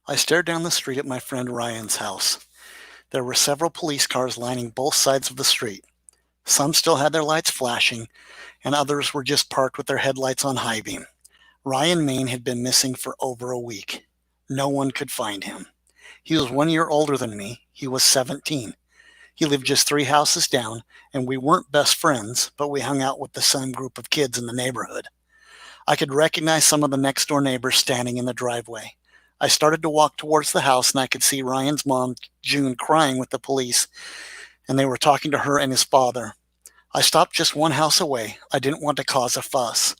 I stared down the street at my friend Ryan's house. There were several police cars lining both sides of the street. Some still had their lights flashing, and others were just parked with their headlights on high beam. Ryan Main had been missing for over a week. No one could find him. He was 1 year older than me. He was 17. He lived just 3 houses down, and we weren't best friends, but we hung out with the same group of kids in the neighborhood. I could recognize some of the next door neighbors standing in the driveway. I started to walk towards the house, and I could see Ryan's mom, June, crying with the police, and they were talking to her and his father. I stopped just 1 house away. I didn't want to cause a fuss.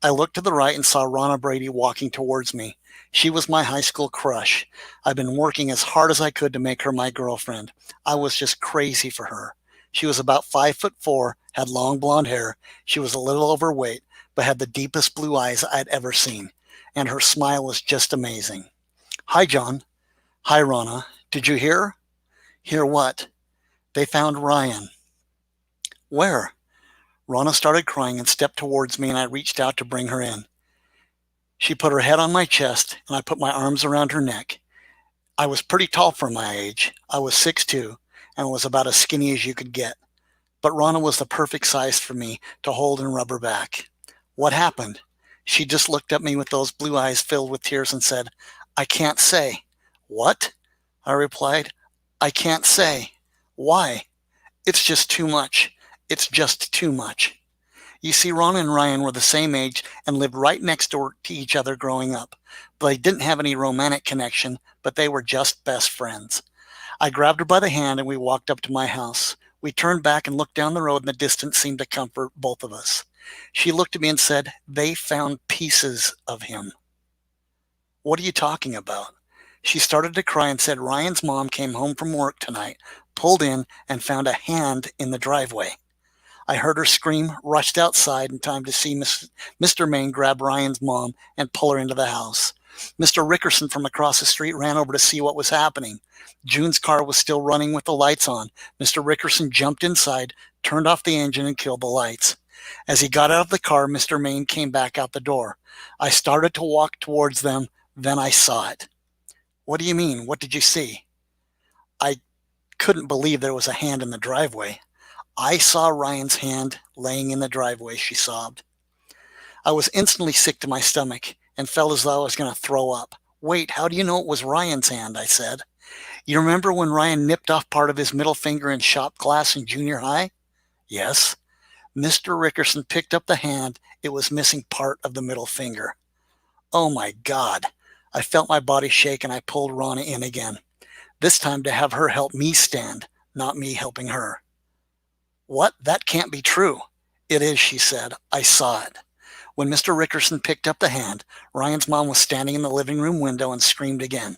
I looked to the right and saw Ronna Brady walking towards me. She was my high school crush. I'd been working as hard as I could to make her my girlfriend. I was just crazy for her. She was about 5'4", had long blonde hair. She was a little overweight, but had the deepest blue eyes I'd ever seen. And her smile was just amazing. Hi, John. Hi, Ronna. Did you hear? Hear what? They found Ryan. Where? Ronna started crying and stepped towards me, and I reached out to bring her in. She put her head on my chest, and I put my arms around her neck. I was pretty tall for my age. I was 6'2", and was about as skinny as you could get. But Ronna was the perfect size for me to hold and rub her back. What happened? She just looked at me with those blue eyes filled with tears and said, I can't say. What? I replied. I can't say. Why? It's just too much. It's just too much. You see, Ron and Ryan were the same age and lived right next door to each other growing up. They didn't have any romantic connection, but they were just best friends. I grabbed her by the hand and we walked up to my house. We turned back and looked down the road, and the distance seemed to comfort both of us. She looked at me and said, they found pieces of him. What are you talking about? She started to cry and said Ryan's mom came home from work tonight, pulled in, and found a hand in the driveway. I heard her scream, rushed outside in time to see Mr. Main grab Ryan's mom and pull her into the house. Mr. Rickerson from across the street ran over to see what was happening. June's car was still running with the lights on. Mr. Rickerson jumped inside, turned off the engine, and killed the lights. As he got out of the car, Mr. Main came back out the door. I started to walk towards them, then I saw it. What do you mean? What did you see? I couldn't believe there was a hand in the driveway. I saw Ryan's hand laying in the driveway, she sobbed. I was instantly sick to my stomach and felt as though I was going to throw up. Wait, how do you know it was Ryan's hand? I said. You remember when Ryan nipped off part of his middle finger in shop class in junior high? Yes. Mr. Rickerson picked up the hand. It was missing part of the middle finger. Oh my God. I felt my body shake and I pulled Ronna in again. This time to have her help me stand, not me helping her. What? That can't be true. It is, she said. I saw it. When Mr. Rickerson picked up the hand, Ryan's mom was standing in the living room window and screamed again.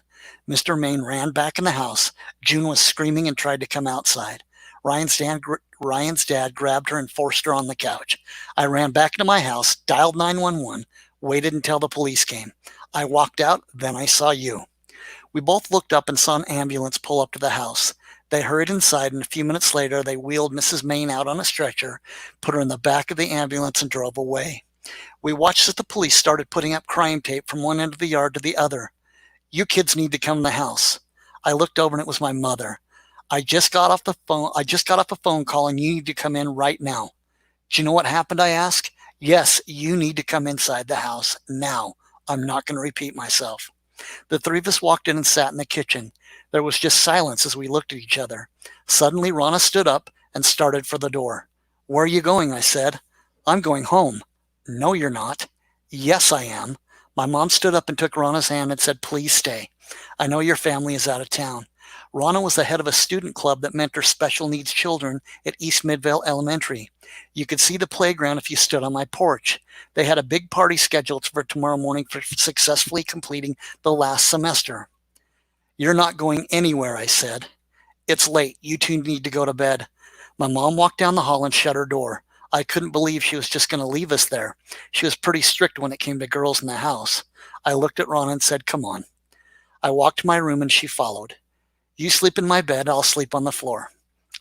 Mr. Main ran back in the house. June was screaming and tried to come outside. Ryan's dad grabbed her and forced her on the couch. I ran back into my house, dialed 911, waited until the police came. I walked out, then I saw you. We both looked up and saw an ambulance pull up to the house. They hurried inside, and a few minutes later, they wheeled Mrs. Main out on a stretcher, put her in the back of the ambulance, and drove away. We watched as the police started putting up crime tape from one end of the yard to the other. You kids need to come in the house. I looked over, and it was my mother. I just got off a phone call, and you need to come in right now. Do you know what happened? I asked. Yes, you need to come inside the house now. I'm not going to repeat myself. The three of us walked in and sat in the kitchen. There was just silence as we looked at each other. Suddenly, Ronna stood up and started for the door. Where are you going? I said. I'm going home. No, you're not. Yes, I am. My mom stood up and took Ronna's hand and said, please stay. I know your family is out of town. Ronna was the head of a student club that mentors special needs children at East Midvale Elementary. You could see the playground if you stood on my porch. They had a big party scheduled for tomorrow morning for successfully completing the last semester. You're not going anywhere, I said. It's late. You two need to go to bed. My mom walked down the hall and shut her door. I couldn't believe she was just going to leave us there. She was pretty strict when it came to girls in the house. I looked at Ronna and said, come on. I walked to my room and she followed. You sleep in my bed, I'll sleep on the floor.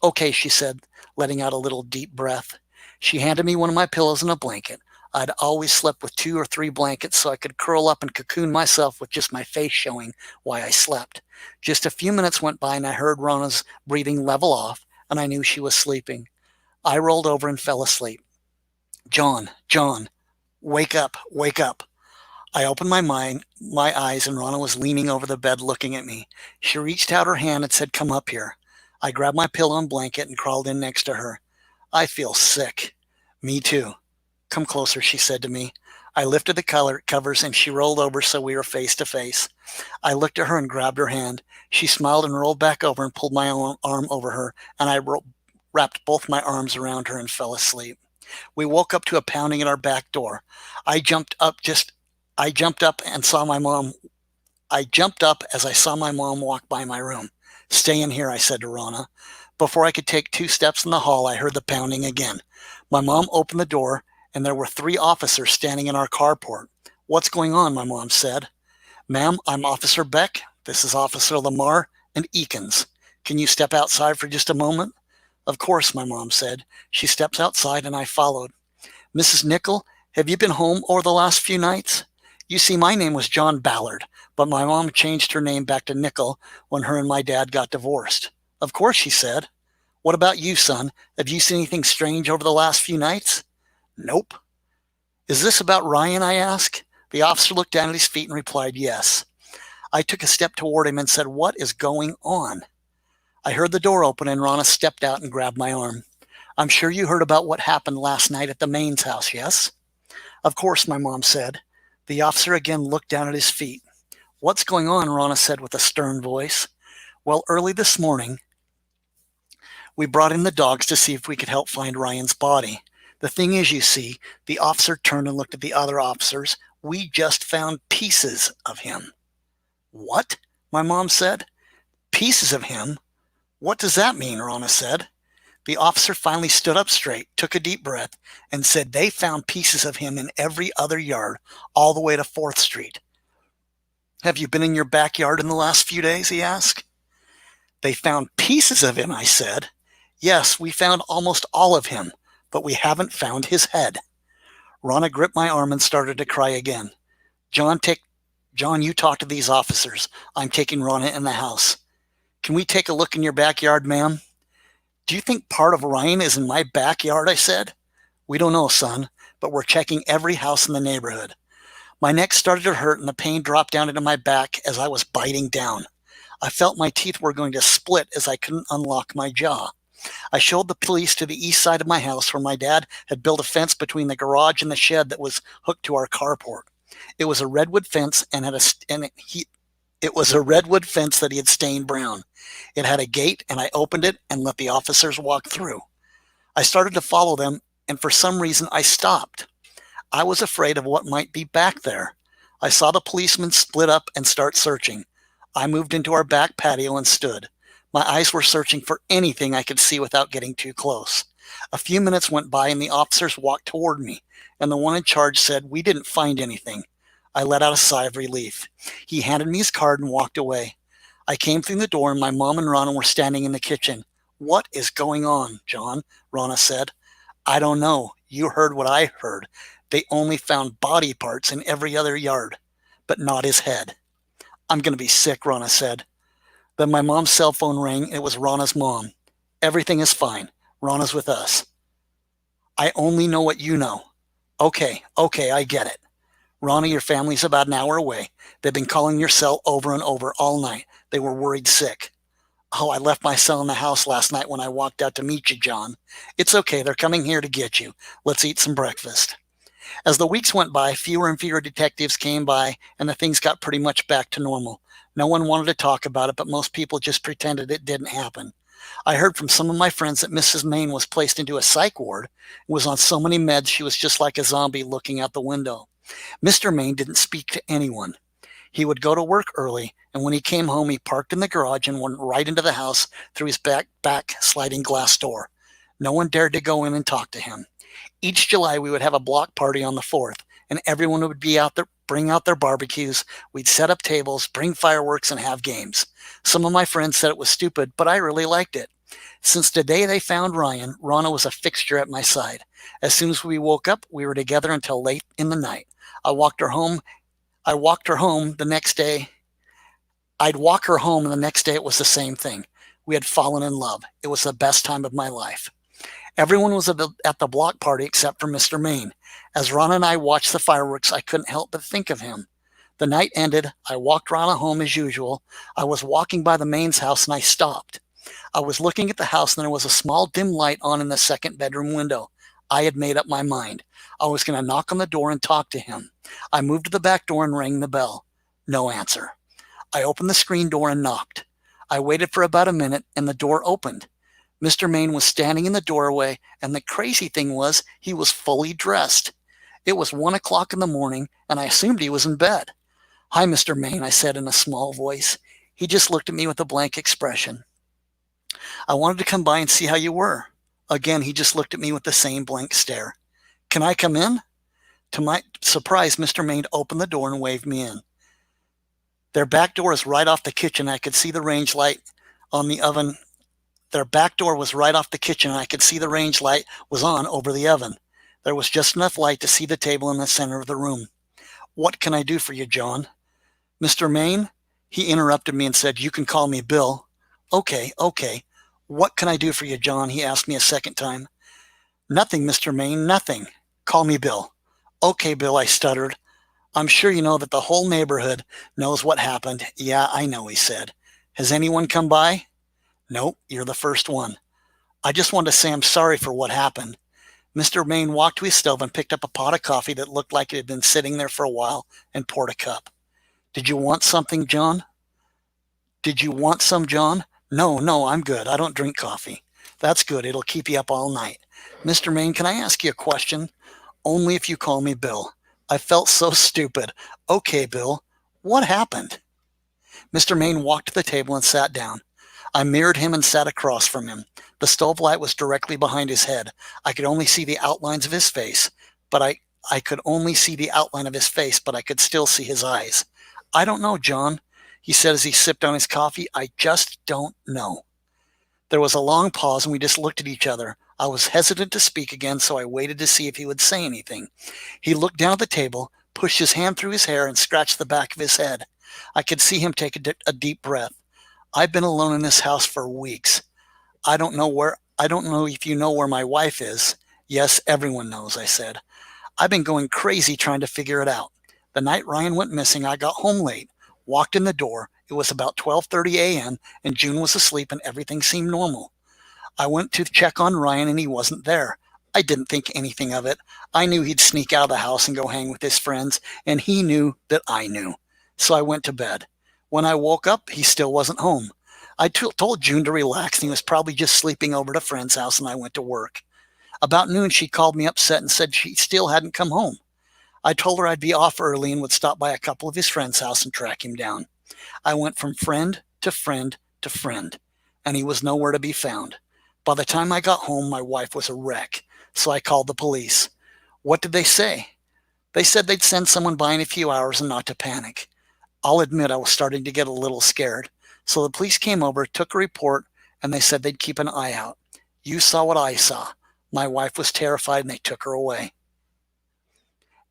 Okay, she said, letting out a little deep breath. She handed me one of my pillows and a blanket. I'd always slept with 2 or 3 blankets so I could curl up and cocoon myself with just my face showing why I slept. Just a few minutes went by and I heard Rona's breathing level off, and I knew she was sleeping. I rolled over and fell asleep. John, John, wake up, wake up. I opened my eyes, and Rana was leaning over the bed looking at me. She reached out her hand and said, "Come up here." I grabbed my pillow and blanket and crawled in next to her. "I feel sick." "Me too." "Come closer," she said to me. I lifted the covers and she rolled over so we were face to face. I looked at her and grabbed her hand. She smiled and rolled back over and pulled my arm over her, and I wrapped both my arms around her and fell asleep. We woke up to a pounding at our back door. I jumped up just I jumped up and saw my mom. I jumped up as I saw my mom walk by my room. "Stay in here," I said to Rana. Before I could take 2 steps in the hall, I heard the pounding again. My mom opened the door, and there were 3 officers standing in our carport. "What's going on?" my mom said. "Ma'am, I'm Officer Beck. This is Officer Lamar and Eakins. Can you step outside for just a moment?" "Of course," my mom said. She stepped outside and I followed. "Mrs. Nickel, have you been home over the last few nights?" "You see, my name was John Ballard, but my mom changed her name back to Nickel when her and my dad got divorced." "Of course," she said. "What about you, son? Have you seen anything strange over the last few nights?" "Nope." "Is this about Ryan?" I asked. The officer looked down at his feet and replied, "Yes." I took a step toward him and said, "What is going on?" I heard the door open and Rana stepped out and grabbed my arm. "I'm sure you heard about what happened last night at the Main's house, yes?" "Of course," my mom said. The officer again looked down at his feet. "What's going on?" Rana said with a stern voice. "Well, early this morning, we brought in the dogs to see if we could help find Ryan's body. The thing is, you see," the officer turned and looked at the other officers, "we just found pieces of him." "What?" my mom said. "Pieces of him? What does that mean?" Rana said. The officer finally stood up straight, took a deep breath, and said they found pieces of him in every other yard, all the way to 4th Street. "Have you been in your backyard in the last few days?" he asked. "They found pieces of him," I said. "Yes, we found almost all of him, but we haven't found his head." Rana gripped my arm and started to cry again. John, you talk to these officers. I'm taking Rana in the house." "Can we take a look in your backyard, ma'am?" "Do you think part of Ryan is in my backyard?" I said. "We don't know, son, but we're checking every house in the neighborhood." My neck started to hurt and the pain dropped down into my back as I was biting down. I felt my teeth were going to split as I couldn't unlock my jaw. I showed the police to the east side of my house where my dad had built a fence between the garage and the shed that was hooked to our carport. It was a redwood fence it was a redwood fence that he had stained brown. It had a gate, and I opened it and let the officers walk through. I started to follow them, and for some reason I stopped. I was afraid of what might be back there. I saw the policemen split up and start searching. I moved into our back patio and stood. My eyes were searching for anything I could see without getting too close. A few minutes went by and the officers walked toward me, and the one in charge said, "We didn't find anything." I let out a sigh of relief. He handed me his card and walked away. I came through the door and my mom and Rana were standing in the kitchen. "What is going on, John?" Rana said. "I don't know. You heard what I heard. They only found body parts in every other yard, but not his head." "I'm going to be sick," Rana said. Then my mom's cell phone rang. It was Rana's mom. "Everything is fine. Rana's with us." "I only know what you know." Okay, I get it. "Rana, your family's about an hour away. They've been calling your cell over and over all night. They were worried sick." "Oh, I left my cell in the house last night when I walked out to meet you, John." "It's okay. They're coming here to get you. Let's eat some breakfast." As the weeks went by, fewer and fewer detectives came by, and the things got pretty much back to normal. No one wanted to talk about it, but most people just pretended it didn't happen. I heard from some of my friends that Mrs. Main was placed into a psych ward and was on so many meds she was just like a zombie looking out the window. Mr. Main didn't speak to anyone. He would go to work early, and when he came home, he parked in the garage and went right into the house through his back sliding glass door. No one dared to go in and talk to him. Each July, we would have a block party on the 4th, and everyone would be out there, bring out their barbecues. We'd set up tables, bring fireworks, and have games. Some of my friends said it was stupid, but I really liked it. Since the day they found Ryan, Rana was a fixture at my side. As soon as we woke up, we were together until late in the night. I walked her home. I walked her home the next day. I'd walk her home, and the next day it was the same thing. We had fallen in love. It was the best time of my life. Everyone was at the block party except for Mr. Main. As Rana and I watched the fireworks, I couldn't help but think of him. The night ended. I walked Rana home as usual. I was walking by the Main's house and I stopped. I was looking at the house and there was a small dim light on in the second bedroom window. I had made up my mind. I was going to knock on the door and talk to him. I moved to the back door and rang the bell. No answer. I opened the screen door and knocked. I waited for about a minute and the door opened. Mr. Main was standing in the doorway, and the crazy thing was he was fully dressed. It was 1 o'clock in the morning, and I assumed he was in bed. "Hi, Mr. Main," I said in a small voice. He just looked at me with a blank expression. "I wanted to come by and see how you were." Again, he just looked at me with the same blank stare. "Can I come in?" To my surprise, Mr. Main opened the door and waved me in. Their back door is right off the kitchen. I could see the range light on the oven. Their back door was right off the kitchen, and I could see the range light was on over the oven. There was just enough light to see the table in the center of the room. "What can I do for you, John?" "Mr. Main," he interrupted me and said, "You can call me Bill." Okay. "What can I do for you, John?" he asked me a second time. "Nothing, Mr. Main, nothing. Call me Bill." "Okay, Bill," I stuttered. "I'm sure you know that the whole neighborhood knows what happened." "Yeah, I know," he said. "Has anyone come by?" "Nope, you're the first one." "I just wanted to say I'm sorry for what happened." Mr. Main walked to his stove and picked up a pot of coffee that looked like it had been sitting there for a while and poured a cup. Did you want something, John?" "Did you want some, John?" No, I'm good. I don't drink coffee." "That's good. It'll keep you up all night." "Mr. Main, can I ask you a question?" "Only if you call me Bill." I felt so stupid. "Okay, Bill. What happened?" Mr. Main walked to the table and sat down. I mirrored him and sat across from him. The stove light was directly behind his head. I could only see the outlines of his face, but I could only see the outline of his face, but I could still see his eyes. "I don't know, John," he said as he sipped on his coffee. "I just don't know." There was a long pause and we just looked at each other. I was hesitant to speak again, so I waited to see if he would say anything. He looked down at the table, pushed his hand through his hair, and scratched the back of his head. I could see him take a deep breath. "I've been alone in this house for weeks. I don't know if you know where my wife is." "Yes, everyone knows," I said. "I've been going crazy trying to figure it out. The night Ryan went missing, I got home late, walked in the door. It was about 12:30 a.m. and June was asleep and everything seemed normal. I went to check on Ryan and he wasn't there. I didn't think anything of it. I knew he'd sneak out of the house and go hang with his friends, and he knew that I knew. So I went to bed. When I woke up, he still wasn't home. I told June to relax, and he was probably just sleeping over at a friend's house, and I went to work. About noon, she called me upset and said she still hadn't come home. I told her I'd be off early and would stop by a couple of his friends' house and track him down. I went from friend to friend to friend, and he was nowhere to be found. By the time I got home, my wife was a wreck, so I called the police. What did they say? They said they'd send someone by in a few hours and not to panic. I'll admit I was starting to get a little scared. So the police came over, took a report, and they said they'd keep an eye out. You saw what I saw. My wife was terrified and they took her away.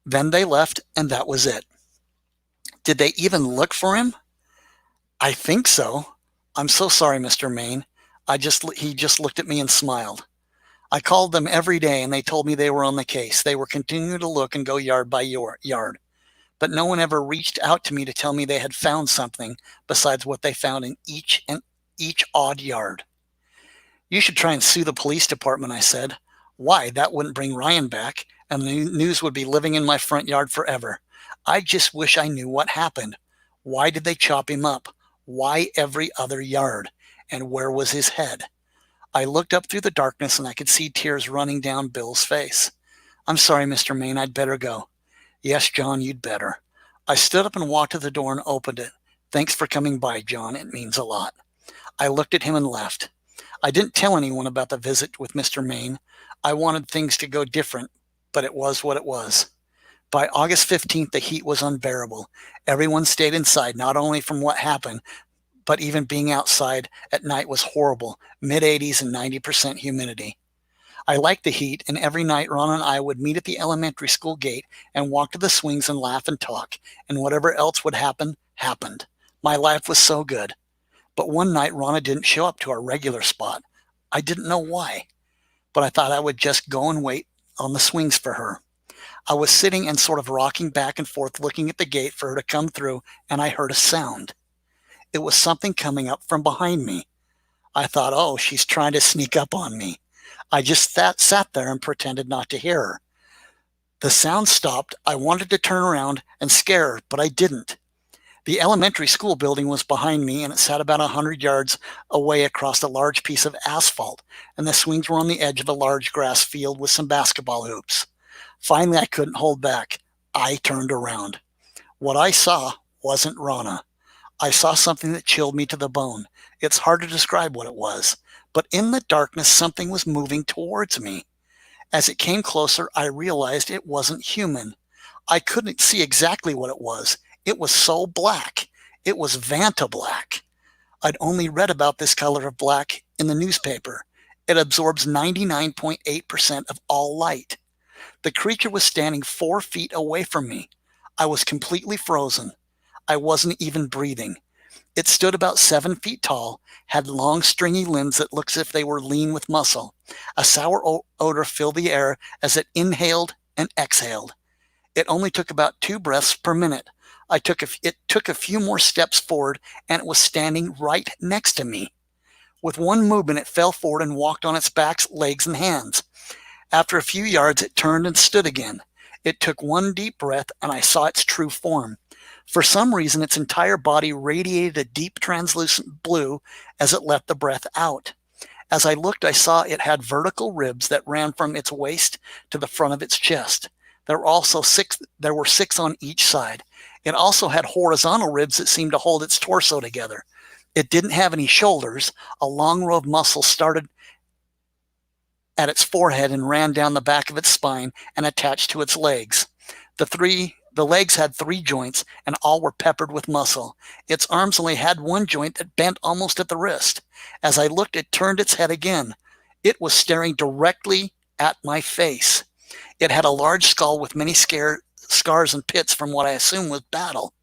Then they left, and that was it. Did they even look for him? I think so. I'm so sorry, Mr. Main. He just looked at me and smiled. I called them every day and they told me they were on the case. They were continuing to look and go yard by yard. But no one ever reached out to me to tell me they had found something besides what they found in each odd yard. You should try and sue the police department, I said. Why? That wouldn't bring Ryan back, and the news would be living in my front yard forever. I just wish I knew what happened. Why did they chop him up? Why every other yard? And where was his head? I looked up through the darkness and I could see tears running down Bill's face. I'm sorry, Mr. Main, I'd better go. Yes, John, you'd better. I stood up and walked to the door and opened it. Thanks for coming by, John. It means a lot. I looked at him and left. I didn't tell anyone about the visit with Mr. Main. I wanted things to go different, but it was what it was. By August 15th, the heat was unbearable. Everyone stayed inside, not only from what happened, but even being outside at night was horrible, mid-80s and 90% humidity. I liked the heat, and every night Ron and I would meet at the elementary school gate and walk to the swings and laugh and talk, and whatever else would happen, happened. My life was so good. But one night Rana didn't show up to our regular spot. I didn't know why, but I thought I would just go and wait on the swings for her. I was sitting and sort of rocking back and forth looking at the gate for her to come through, and I heard a sound. It was something coming up from behind me. I thought, oh, she's trying to sneak up on me. I just sat there and pretended not to hear her. The sound stopped. I wanted to turn around and scare her, but I didn't. The elementary school building was behind me, and it sat about 100 yards away across a large piece of asphalt, and the swings were on the edge of a large grass field with some basketball hoops. Finally, I couldn't hold back. I turned around. What I saw wasn't Rana. I saw something that chilled me to the bone. It's hard to describe what it was, but in the darkness, something was moving towards me. As it came closer, I realized it wasn't human. I couldn't see exactly what it was. It was so black. It was Vanta black. I'd only read about this color of black in the newspaper. It absorbs 99.8% of all light. The creature was standing 4 feet away from me. I was completely frozen. I wasn't even breathing. It stood about 7 feet tall, had long stringy limbs that looked as if they were lean with muscle. A sour odor filled the air as it inhaled and exhaled. It only took about 2 breaths per minute. It took a few more steps forward, and it was standing right next to me. With one movement, it fell forward and walked on its back, legs, and hands. After a few yards, it turned and stood again. It took one deep breath, and I saw its true form. For some reason, its entire body radiated a deep translucent blue as it let the breath out. As I looked, I saw it had vertical ribs that ran from its waist to the front of its chest. There were 6 on each side. It also had horizontal ribs that seemed to hold its torso together. It didn't have any shoulders. A long row of muscles started at its forehead and ran down the back of its spine and attached to its legs. The legs had 3 joints, and all were peppered with muscle. Its arms only had 1 joint that bent almost at the wrist. As I looked, it turned its head again. It was staring directly at my face. It had a large skull with many scars and pits from what I assume was battle.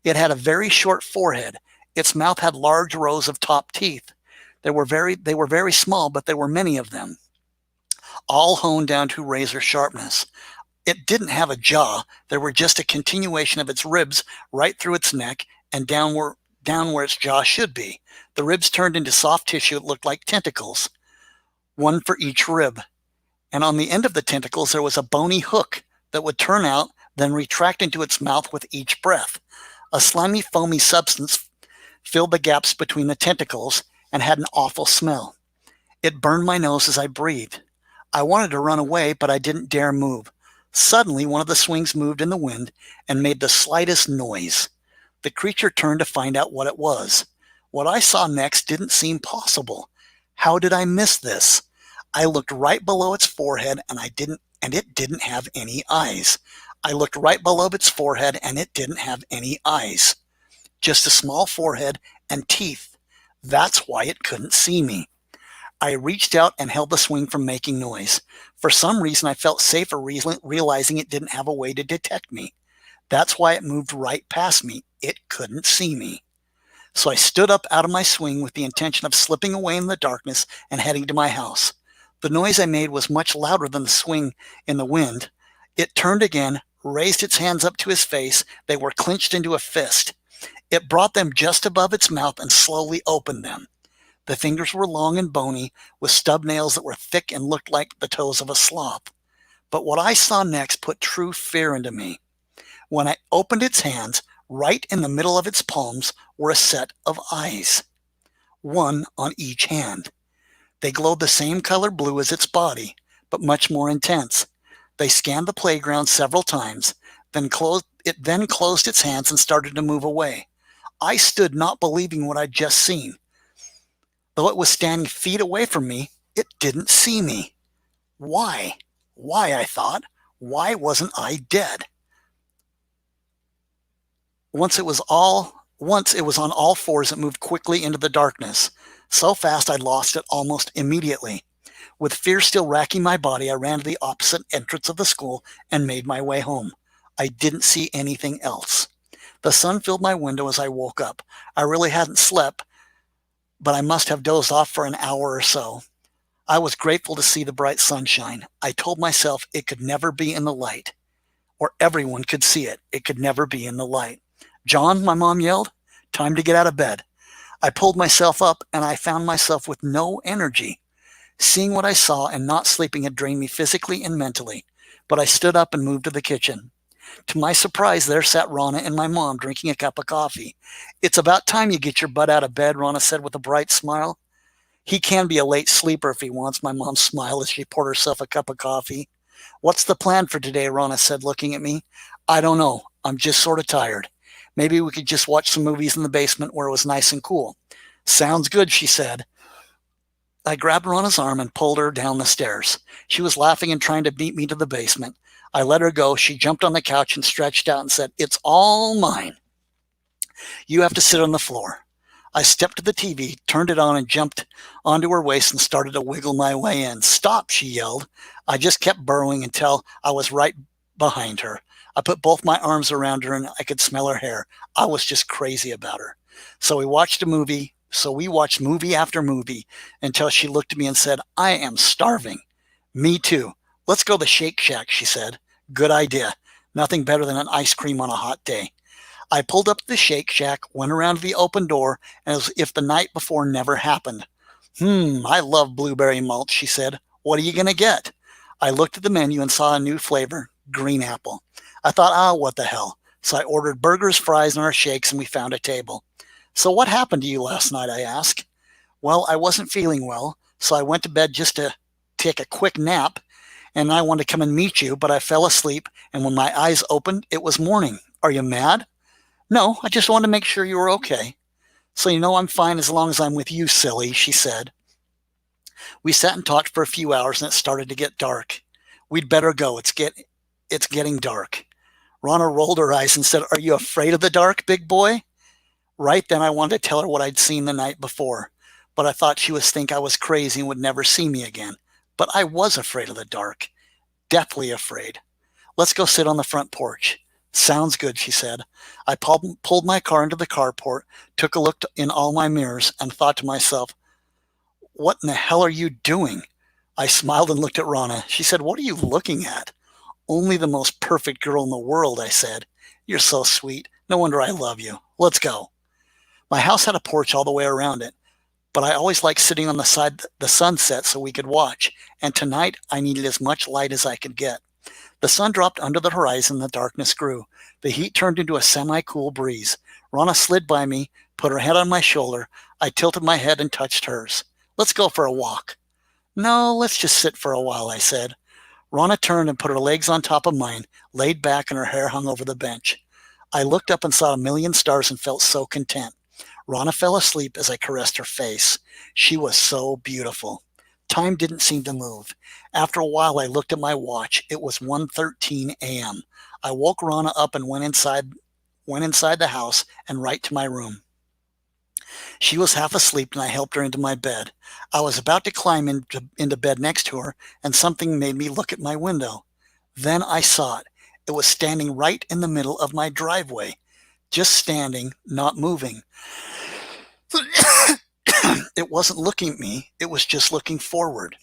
It had a very short forehead. Its mouth had large rows of top teeth. They were very small, but there were many of them, all honed down to razor sharpness. It didn't have a jaw. There were just a continuation of its ribs right through its neck and down where its jaw should be. The ribs turned into soft tissue that looked like tentacles, one for each rib. And on the end of the tentacles, there was a bony hook that would turn out, then retract into its mouth with each breath. A slimy, foamy substance filled the gaps between the tentacles and had an awful smell. It burned my nose as I breathed. I wanted to run away, but I didn't dare move. Suddenly, one of the swings moved in the wind and made the slightest noise. The creature turned to find out what it was. What I saw next didn't seem possible. How did I miss this? I looked right below its forehead, and it didn't have any eyes. I looked right below its forehead, and it didn't have any eyes. Just a small forehead and teeth. That's why it couldn't see me. I reached out and held the swing from making noise. For some reason, I felt safer realizing it didn't have a way to detect me. That's why it moved right past me. It couldn't see me. So I stood up out of my swing with the intention of slipping away in the darkness and heading to my house. The noise I made was much louder than the swing in the wind. It turned again, raised its hands up to his face. They were clenched into a fist. It brought them just above its mouth and slowly opened them. The fingers were long and bony, with stub nails that were thick and looked like the toes of a sloth. But what I saw next put true fear into me. When I opened its hands, right in the middle of its palms were a set of eyes, 1 on each hand. They glowed the same color blue as its body, but much more intense. They scanned the playground several times, then closed its hands and started to move away. I stood not believing what I'd just seen. Though it was standing feet away from me, it didn't see me. Why? Why, I thought. Why wasn't I dead? Once it was all Once it was on all fours and moved quickly into the darkness. So fast I lost it almost immediately. With fear still racking my body, I ran to the opposite entrance of the school and made my way home. I didn't see anything else. The sun filled my window as I woke up. I really hadn't slept, but I must have dozed off for an hour or so. I was grateful to see the bright sunshine. I told myself it could never be in the light, or everyone could see it. It could never be in the light. "John," my mom yelled, "time to get out of bed." I pulled myself up and I found myself with no energy. Seeing what I saw and not sleeping had drained me physically and mentally, but I stood up and moved to the kitchen. To my surprise, there sat Rana and my mom drinking a cup of coffee. "It's about time you get your butt out of bed," Rana said with a bright smile. "He can be a late sleeper if he wants," my mom smiled as she poured herself a cup of coffee. "What's the plan for today?" Rana said, looking at me. "I don't know. I'm just sort of tired. Maybe we could just watch some movies in the basement where it was nice and cool." "Sounds good," she said. I grabbed Rana's arm and pulled her down the stairs. She was laughing and trying to beat me to the basement. I let her go. She jumped on the couch and stretched out and said, "It's all mine. You have to sit on the floor." I stepped to the TV, turned it on, and jumped onto her waist and started to wiggle my way in. "Stop," she yelled. I just kept burrowing until I was right behind her. I put both my arms around her and I could smell her hair. I was just crazy about her. So we watched movie after movie until she looked at me and said, "I am starving." "Me too. Let's go to the Shake Shack," she said. "Good idea. Nothing better than an ice cream on a hot day." I pulled up to the Shake Shack, went around to the open door, as if the night before never happened. I love blueberry mulch," she said. "What are you going to get?" I looked at the menu and saw a new flavor, green apple. I thought, what the hell? So I ordered burgers, fries, and our shakes, and we found a table. "So what happened to you last night?" I asked. "Well, I wasn't feeling well, so I went to bed just to take a quick nap, and I wanted to come and meet you, but I fell asleep, and when my eyes opened, it was morning. Are you mad?" "No, I just wanted to make sure you were okay." "So you know I'm fine as long as I'm with you, silly," she said. We sat and talked for a few hours, and it started to get dark. "We'd better go. It's getting dark." Rana rolled her eyes and said, "Are you afraid of the dark, big boy?" Right then I wanted to tell her what I'd seen the night before, but I thought she would think I was crazy and would never see me again. But I was afraid of the dark, deathly afraid. "Let's go sit on the front porch." "Sounds good," she said. I pulled my car into the carport, took a look in all my mirrors, and thought to myself, "What in the hell are you doing?" I smiled and looked at Rana. She said, "What are you looking at?" "Only the most perfect girl in the world," I said. "You're so sweet. No wonder I love you. Let's go." My house had a porch all the way around it, but I always liked sitting on the side the sunset so we could watch, and tonight I needed as much light as I could get. The sun dropped under the horizon, the darkness grew. The heat turned into a semi-cool breeze. Rana slid by me, put her head on my shoulder. I tilted my head and touched hers. "Let's go for a walk." "No, let's just sit for a while," I said. Rana turned and put her legs on top of mine, laid back, and her hair hung over the bench. I looked up and saw a million stars and felt so content. Rana fell asleep as I caressed her face. She was so beautiful. Time didn't seem to move. After a while, I looked at my watch. It was 1:13 a.m. I woke Rana up and went inside the house and right to my room. She was half asleep and I helped her into my bed. I was about to climb into bed next to her and something made me look at my window. Then I saw it. It was standing right in the middle of my driveway, just standing, not moving. It wasn't looking at me. It was just looking forward.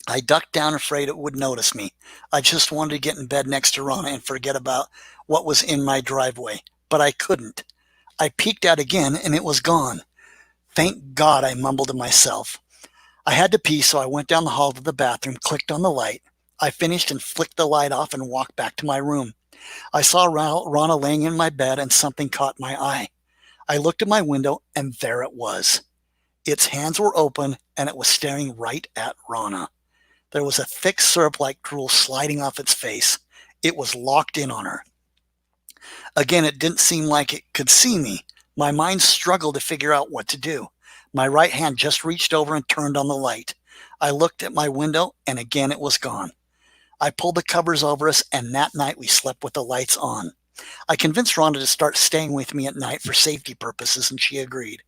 I ducked down, afraid it would notice me. I just wanted to get in bed next to Rana and forget about what was in my driveway, but I couldn't. I peeked out again and it was gone. "Thank God," I mumbled to myself. I had to pee, so I went down the hall to the bathroom, clicked on the light. I finished and flicked the light off and walked back to my room. I saw Rana laying in my bed and something caught my eye. I looked at my window and there it was. Its hands were open and it was staring right at Rana. There was a thick syrup-like drool sliding off its face. It was locked in on her. Again, it didn't seem like it could see me. My mind struggled to figure out what to do. My right hand just reached over and turned on the light. I looked at my window and again it was gone. I pulled the covers over us and that night we slept with the lights on. I convinced Rhonda to start staying with me at night for safety purposes, and she agreed.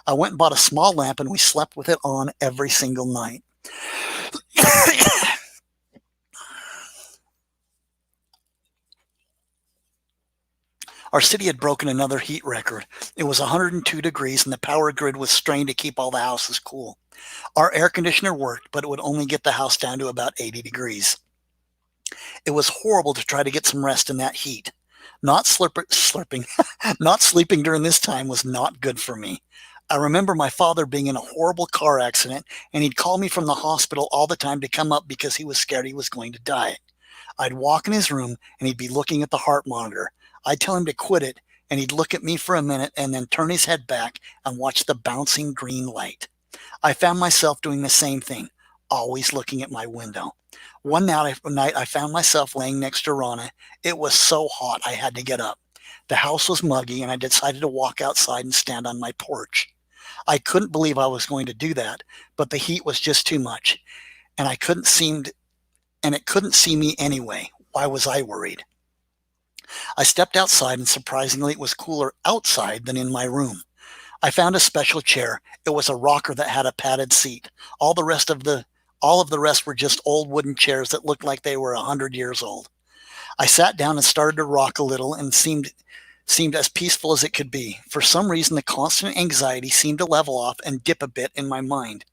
I went and bought a small lamp, and we slept with it on every single night. Our city had broken another heat record. It was 102 degrees, and the power grid was strained to keep all the houses cool. Our air conditioner worked, but it would only get the house down to about 80 degrees. It was horrible to try to get some rest in that heat. Not slurping, not sleeping during this time was not good for me. I remember my father being in a horrible car accident, and he'd call me from the hospital all the time to come up because he was scared he was going to die. I'd walk in his room, and he'd be looking at the heart monitor. I'd tell him to quit it, and he'd look at me for a minute and then turn his head back and watch the bouncing green light. I found myself doing the same thing, always looking at my window. One night I found myself laying next to Rana. It was so hot I had to get up. The house was muggy, and I decided to walk outside and stand on my porch. I couldn't believe I was going to do that, but the heat was just too much, and it couldn't see me anyway. Why was I worried? I stepped outside, and surprisingly, it was cooler outside than in my room. I found a special chair. It was a rocker that had a padded seat. All of the rest were just old wooden chairs that looked like they were 100 years old. I sat down and started to rock a little, and seemed as peaceful as it could be. For some reason, the constant anxiety seemed to level off and dip a bit in my mind.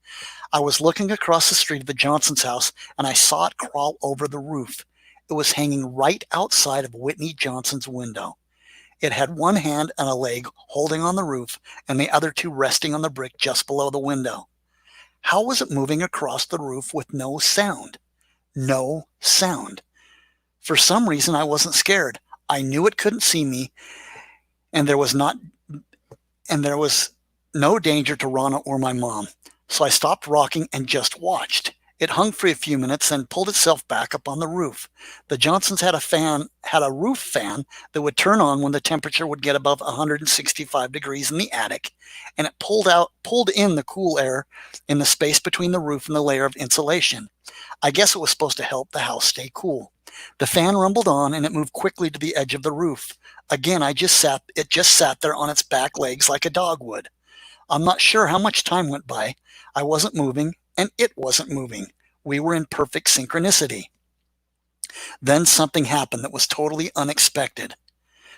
I was looking across the street at the Johnson's house, and I saw it crawl over the roof. It was hanging right outside of Whitney Johnson's window. It had one hand and a leg holding on the roof, and the other two resting on the brick just below the window. How was it moving across the roof with no sound? No sound. For some reason, I wasn't scared. I knew it couldn't see me, and there was no danger to Rana or my mom. So I stopped rocking and just watched. It hung for a few minutes and pulled itself back up on the roof. The Johnsons had a roof fan that would turn on when the temperature would get above 165 degrees in the attic, and it pulled in the cool air in the space between the roof and the layer of insulation. I guess it was supposed to help the house stay cool. The fan rumbled on, and it moved quickly to the edge of the roof. Again, it just sat there on its back legs like a dog would. I'm not sure how much time went by. I wasn't moving, and it wasn't moving. We were in perfect synchronicity. Then something happened that was totally unexpected.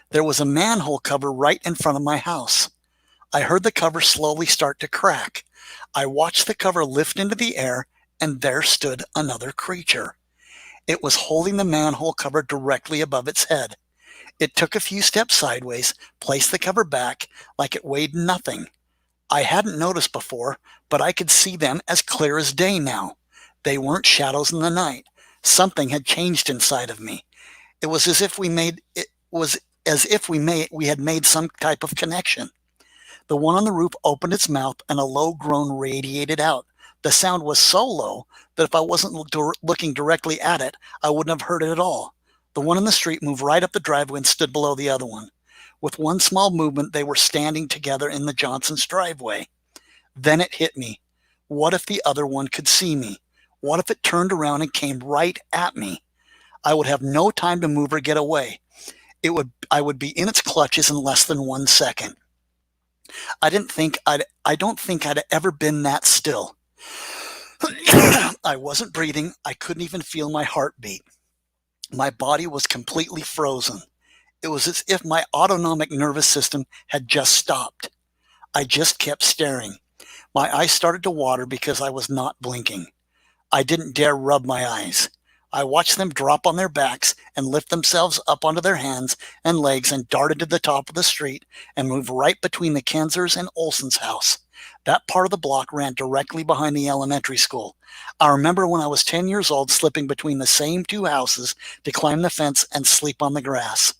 There was a manhole cover right in front of my house. I heard the cover slowly start to crack. I watched the cover lift into the air, and there stood another creature. It was holding the manhole cover directly above its head. It took a few steps sideways, placed the cover back like it weighed nothing. I hadn't noticed before, but I could see them as clear as day now. They weren't shadows in the night. Something had changed inside of me. It was as if we had made some type of connection. The one on the roof opened its mouth, and a low groan radiated out. The sound was so low that if I wasn't looking directly at it, I wouldn't have heard it at all. The one in the street moved right up the driveway and stood below the other one. With one small movement, they were standing together in the Johnson's driveway. Then it hit me. What if the other one could see me? What if it turned around and came right at me? I would have no time to move or get away. I would be in its clutches in less than 1 second. I don't think I'd ever been that still. I wasn't breathing. I couldn't even feel my heartbeat. My body was completely frozen. It was as if my autonomic nervous system had just stopped. I just kept staring. My eyes started to water because I was not blinking. I didn't dare rub my eyes. I watched them drop on their backs and lift themselves up onto their hands and legs and darted to the top of the street and moved right between the Kenzers and Olson's house. That part of the block ran directly behind the elementary school. I remember when I was 10 years old slipping between the same two houses to climb the fence and sleep on the grass.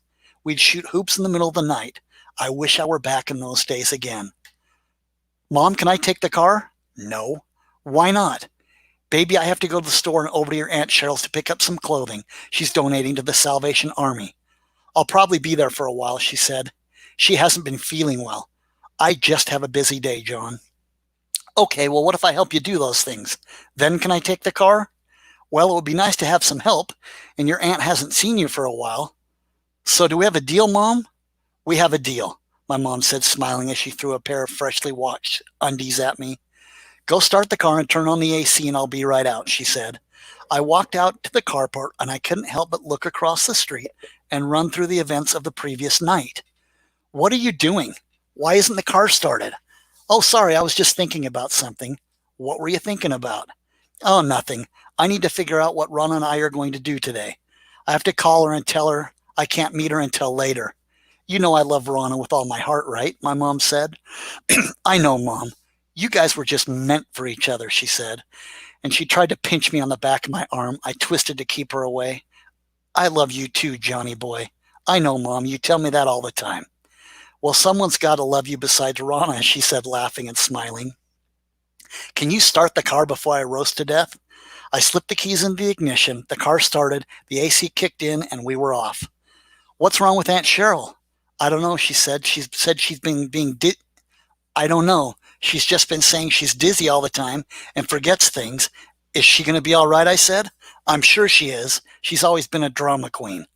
We'd shoot hoops in the middle of the night. I wish I were back in those days again. Mom, can I take the car? No. Why not? Baby, I have to go to the store and over to your Aunt Cheryl's to pick up some clothing. She's donating to the Salvation Army. I'll probably be there for a while, she said. She hasn't been feeling well. I just have a busy day, John. Okay, well, what if I help you do those things? Then can I take the car? Well, it would be nice to have some help, and your aunt hasn't seen you for a while. So do we have a deal, Mom? We have a deal, my mom said, smiling as she threw a pair of freshly washed undies at me. Go start the car and turn on the AC and I'll be right out, she said. I walked out to the carport and I couldn't help but look across the street and run through the events of the previous night. What are you doing? Why isn't the car started? Oh, sorry, I was just thinking about something. What were you thinking about? Oh, nothing. I need to figure out what Ron and I are going to do today. I have to call her and tell her I can't meet her until later. You know I love Rana with all my heart, right? My mom said. I know, Mom. You guys were just meant for each other, she said. And she tried to pinch me on the back of my arm. I twisted to keep her away. I love you too, Johnny boy. I know, Mom. You tell me that all the time. Well, someone's got to love you besides Rana, she said, laughing and smiling. Can you start the car before I roast to death? I slipped the keys into the ignition. The car started, the AC kicked in, and we were off. What's wrong with Aunt Cheryl? I don't know, she said. She said she's been I don't know. She's just been saying she's dizzy all the time and forgets things. Is she going to be all right? I said. I'm sure she is. She's always been a drama queen.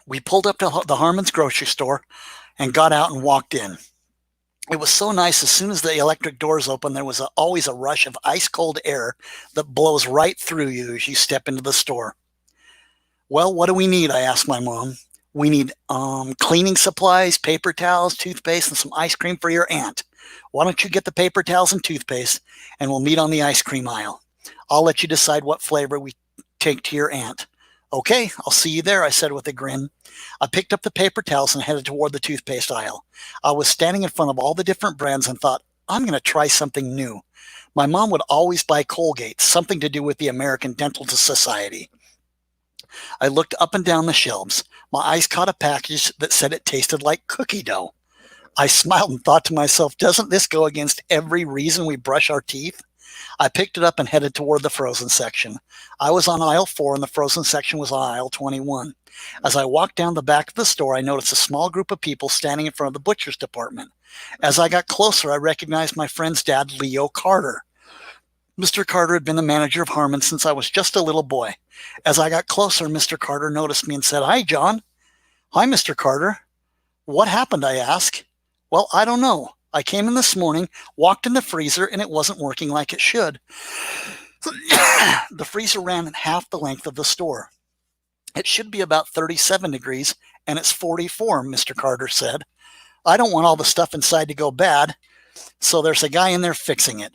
We pulled up to the Harmon's grocery store and got out and walked in. It was so nice. As soon as the electric doors opened, there was always a rush of ice cold air that blows right through you as you step into the store. Well, what do we need? I asked my mom. We need cleaning supplies, paper towels, toothpaste, and some ice cream for your aunt. Why don't you get the paper towels and toothpaste, and we'll meet on the ice cream aisle. I'll let you decide what flavor we take to your aunt. Okay, I'll see you there, I said with a grin. I picked up the paper towels and headed toward the toothpaste aisle. I was standing in front of all the different brands and thought, I'm going to try something new. My mom would always buy Colgate, something to do with the American Dental Society. I looked up and down the shelves. My eyes caught a package that said it tasted like cookie dough. I smiled and thought to myself, doesn't this go against every reason we brush our teeth? I picked it up and headed toward the frozen section. I was on aisle 4 and the frozen section was on aisle 21. As I walked down the back of the store, I noticed a small group of people standing in front of the butcher's department. As I got closer, I recognized my friend's dad, Leo Carter. Mr. Carter had been the manager of Harmon since I was just a little boy. As I got closer, Mr. Carter noticed me and said, Hi, John. Hi, Mr. Carter. What happened? I asked. Well, I don't know. I came in this morning, walked in the freezer, and it wasn't working like it should. The freezer ran half the length of the store. It should be about 37 degrees, and it's 44, Mr. Carter said. I don't want all the stuff inside to go bad, so there's a guy in there fixing it.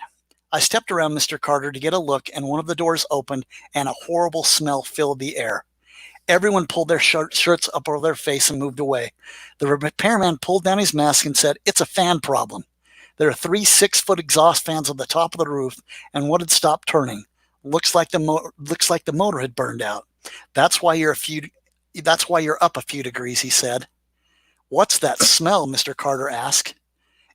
I stepped around Mr. Carter to get a look, and one of the doors opened, and a horrible smell filled the air. Everyone pulled their shirts up over their face and moved away. The repairman pulled down his mask and said, It's a fan problem. There are 3 6-foot exhaust fans on the top of the roof, and one had stopped turning. Looks like the motor had burned out. That's why you're up a few degrees, he said. What's that smell? Mr. Carter asked.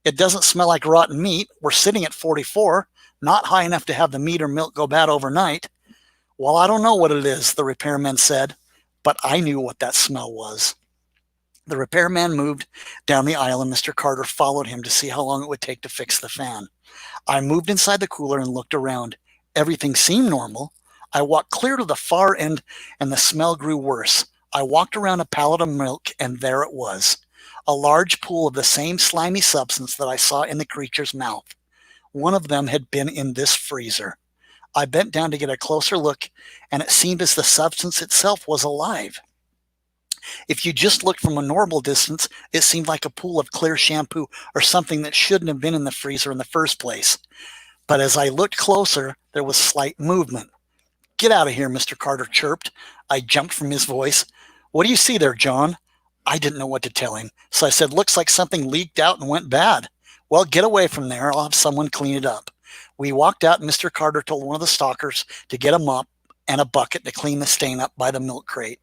It doesn't smell like rotten meat. We're sitting at 44, not high enough to have the meat or milk go bad overnight. Well, I don't know what it is, the repairman said, but I knew what that smell was. The repairman moved down the aisle and Mr. Carter followed him to see how long it would take to fix the fan. I moved inside the cooler and looked around. Everything seemed normal. I walked clear to the far end and the smell grew worse. I walked around a pallet of milk and there it was. A large pool of the same slimy substance that I saw in the creature's mouth. One of them had been in this freezer. I bent down to get a closer look, and it seemed as the substance itself was alive. If you just looked from a normal distance, it seemed like a pool of clear shampoo or something that shouldn't have been in the freezer in the first place. But as I looked closer, there was slight movement. Get out of here, Mr. Carter chirped. I jumped from his voice. What do you see there, John? I didn't know what to tell him, so I said, looks like something leaked out and went bad. Well, get away from there. I'll have someone clean it up. We walked out, and Mr. Carter told one of the stalkers to get a mop and a bucket to clean the stain up by the milk crate.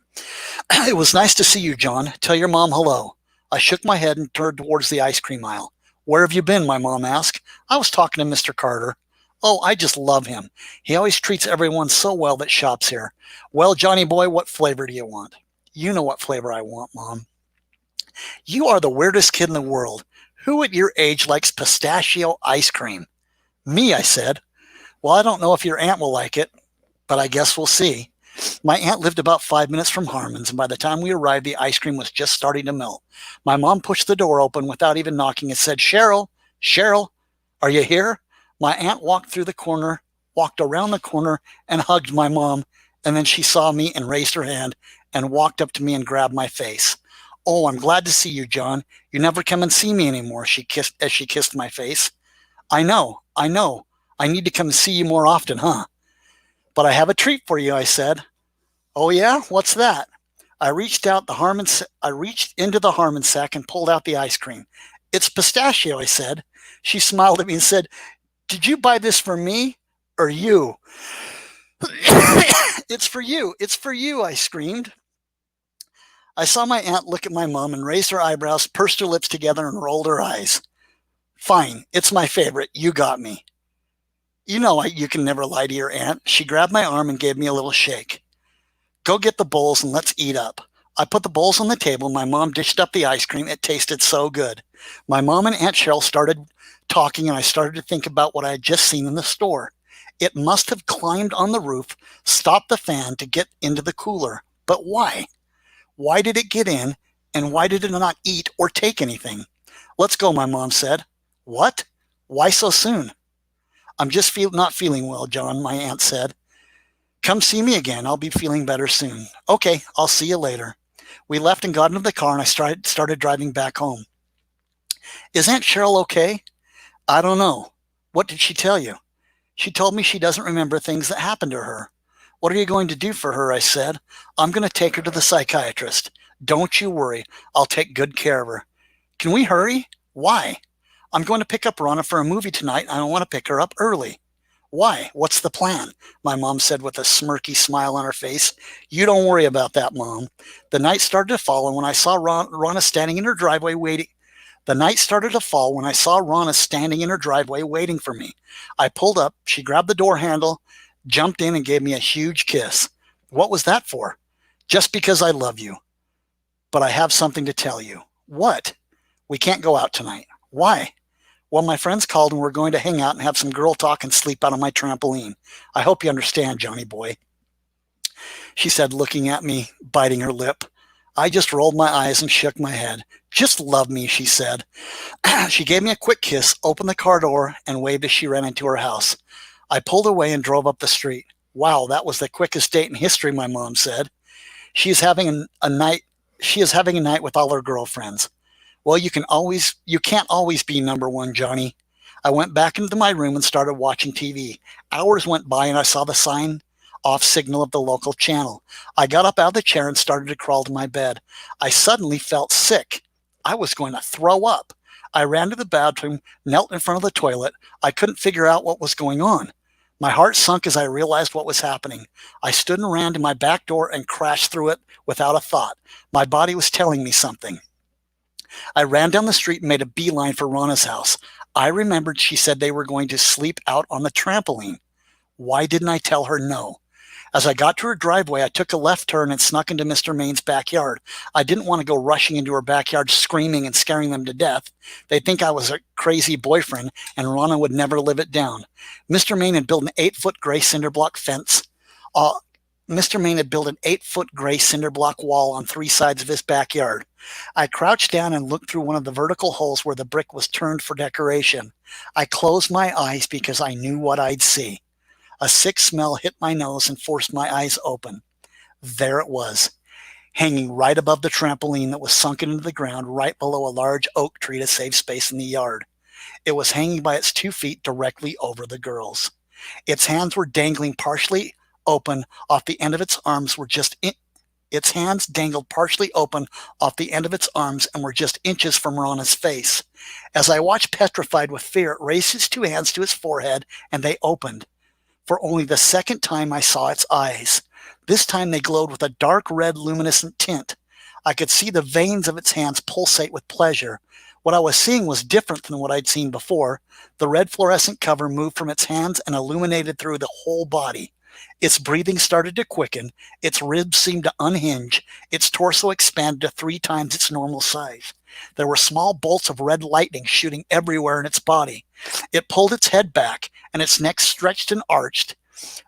It was nice to see you, John. Tell your mom hello. I shook my head and turned towards the ice cream aisle. Where have you been? My mom asked. I was talking to Mr. Carter. Oh, I just love him. He always treats everyone so well that shops here. Well, Johnny boy, what flavor do you want? You know what flavor I want, Mom. You are the weirdest kid in the world. Who at your age likes pistachio ice cream? Me, I said. Well, I don't know if your aunt will like it, but I guess we'll see. My aunt lived about 5 minutes from Harmon's, and by the time we arrived, the ice cream was just starting to melt. My mom pushed the door open without even knocking and said, "Cheryl, Cheryl, are you here?" My aunt walked around the corner, and hugged my mom, and then she saw me and raised her hand and walked up to me and grabbed my face. "Oh, I'm glad to see you, John. You never come and see me anymore," she kissed my face. "I know, I know. I need to come and see you more often, huh?" "But I have a treat for you," I said. "Oh yeah? What's that?" I reached into the Harmon sack and pulled out the ice cream. "It's pistachio," I said. She smiled at me and said, "Did you buy this for me or you?" "It's for you. It's for you," I screamed. I saw my aunt look at my mom and raised her eyebrows, pursed her lips together, and rolled her eyes. "Fine. It's my favorite. You got me." "You know you can never lie to your aunt." She grabbed my arm and gave me a little shake. "Go get the bowls and let's eat up." I put the bowls on the table. My mom dished up the ice cream. It tasted so good. My mom and Aunt Cheryl started talking, and I started to think about what I had just seen in the store. It must have climbed on the roof, stopped the fan to get into the cooler. But why? Why did it get in, and why did it not eat or take anything? "Let's go," my mom said. "What? Why so soon?" "I'm just not feeling well, John," my aunt said. "Come see me again. I'll be feeling better soon." "Okay, I'll see you later." We left and got into the car, and I started driving back home. "Is Aunt Cheryl okay?" "I don't know." "What did she tell you?" "She told me she doesn't remember things that happened to her." "What are you going to do for her?" I said. "I'm going to take her to the psychiatrist." "Don't you worry. I'll take good care of her." "Can we hurry?" "Why?" "I'm going to pick up Rana for a movie tonight, and I want to pick her up early." "Why? What's the plan?" my mom said with a smirky smile on her face. "You don't worry about that, Mom." The night started to fall, and when I saw Rana standing in her driveway waiting, the night started to fall when I saw Rana standing in her driveway waiting for me. I pulled up, she grabbed the door handle, jumped in, and gave me a huge kiss. "What was that for?" "Just because I love you. But I have something to tell you." "What?" "We can't go out tonight." "Why?" "Well, my friends called and we're going to hang out and have some girl talk and sleep out on my trampoline. I hope you understand, Johnny boy," she said, looking at me, biting her lip. I just rolled my eyes and shook my head. "Just love me," she said. She gave me a quick kiss, opened the car door, and waved as she ran into her house. I pulled away and drove up the street. "Wow, that was the quickest date in history," my mom said. She's having a night she is having a night with all her girlfriends." "Well, you can't always be number one, Johnny." I went back into my room and started watching TV. Hours went by and I saw the sign off signal of the local channel. I got up out of the chair and started to crawl to my bed. I suddenly felt sick. I was going to throw up. I ran to the bathroom, knelt in front of the toilet. I couldn't figure out what was going on. My heart sunk as I realized what was happening. I stood and ran to my back door and crashed through it without a thought. My body was telling me something. I ran down the street and made a beeline for Rana's house. I remembered she said they were going to sleep out on the trampoline. Why didn't I tell her no? As I got to her driveway, I took a left turn and snuck into Mr. Maine's backyard. I didn't want to go rushing into her backyard screaming and scaring them to death. They'd think I was a crazy boyfriend, and Rana would never live it down. Mr. Maine had built an 8-foot gray cinder block fence. Mr. Maine had built an 8-foot gray cinder block wall on 3 sides of his backyard. I crouched down and looked through one of the vertical holes where the brick was turned for decoration. I closed my eyes because I knew what I'd see. A sick smell hit my nose and forced my eyes open. There it was, hanging right above the trampoline that was sunken into the ground right below a large oak tree to save space in the yard. It was hanging by its 2 feet directly over the girls. Its hands were dangling partially open off the end of its arms its hands dangled partially open off the end of its arms and were just inches from Rana's face. As I watched, petrified with fear, it raised its 2 hands to its forehead, and they opened. For only the second time I saw its eyes. This time they glowed with a dark red luminescent tint. I could see the veins of its hands pulsate with pleasure. What I was seeing was different than what I'd seen before. The red fluorescent cover moved from its hands and illuminated through the whole body. Its breathing started to quicken, its ribs seemed to unhinge, its torso expanded to 3 times its normal size. There were small bolts of red lightning shooting everywhere in its body. It pulled its head back, and its neck stretched and arched.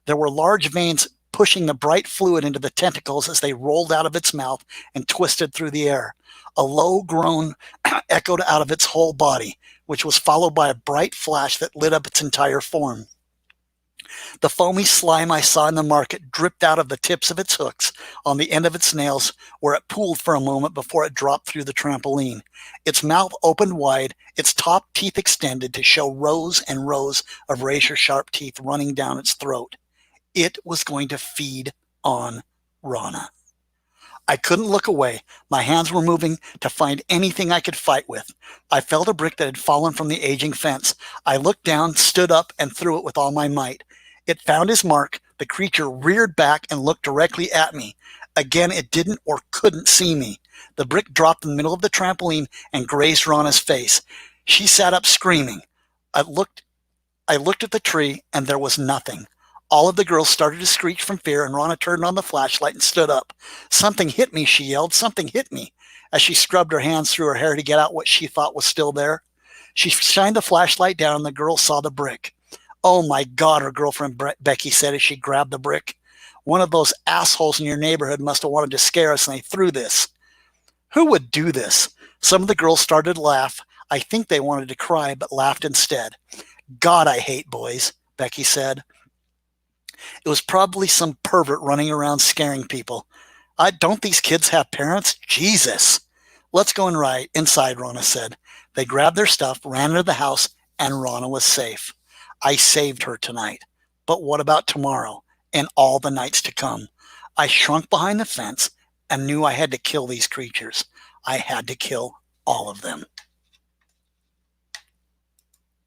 There were large veins pushing the bright fluid into the tentacles as they rolled out of its mouth and twisted through the air. A low groan echoed out of its whole body, which was followed by a bright flash that lit up its entire form. The foamy slime I saw in the market dripped out of the tips of its hooks on the end of its nails, where it pooled for a moment before it dropped through the trampoline. Its mouth opened wide, its top teeth extended to show rows and rows of razor-sharp teeth running down its throat. It was going to feed on Rana. I couldn't look away. My hands were moving to find anything I could fight with. I felt a brick that had fallen from the aging fence. I looked down, stood up, and threw it with all my might. It found his mark. The creature reared back and looked directly at me. Again, it didn't or couldn't see me. The brick dropped in the middle of the trampoline and grazed Rana's face. She sat up screaming. I looked at the tree, and there was nothing. All of the girls started to screech from fear, and Rana turned on the flashlight and stood up. "Something hit me," she yelled. "Something hit me," as she scrubbed her hands through her hair to get out what she thought was still there. She shined the flashlight down, and the girl saw the brick. "Oh my God," her girlfriend Becky said as she grabbed the brick. "One of those assholes in your neighborhood must have wanted to scare us, and they threw this." "Who would do this?" Some of the girls started to laugh. I think they wanted to cry, but laughed instead. "God, I hate boys," Becky said. "It was probably some pervert running around scaring people. Don't these kids have parents? Jesus." "Let's go inside," Rana said. They grabbed their stuff, ran into the house, and Rana was safe. I saved her tonight. But what about tomorrow and all the nights to come? I shrunk behind the fence and knew I had to kill these creatures. I had to kill all of them.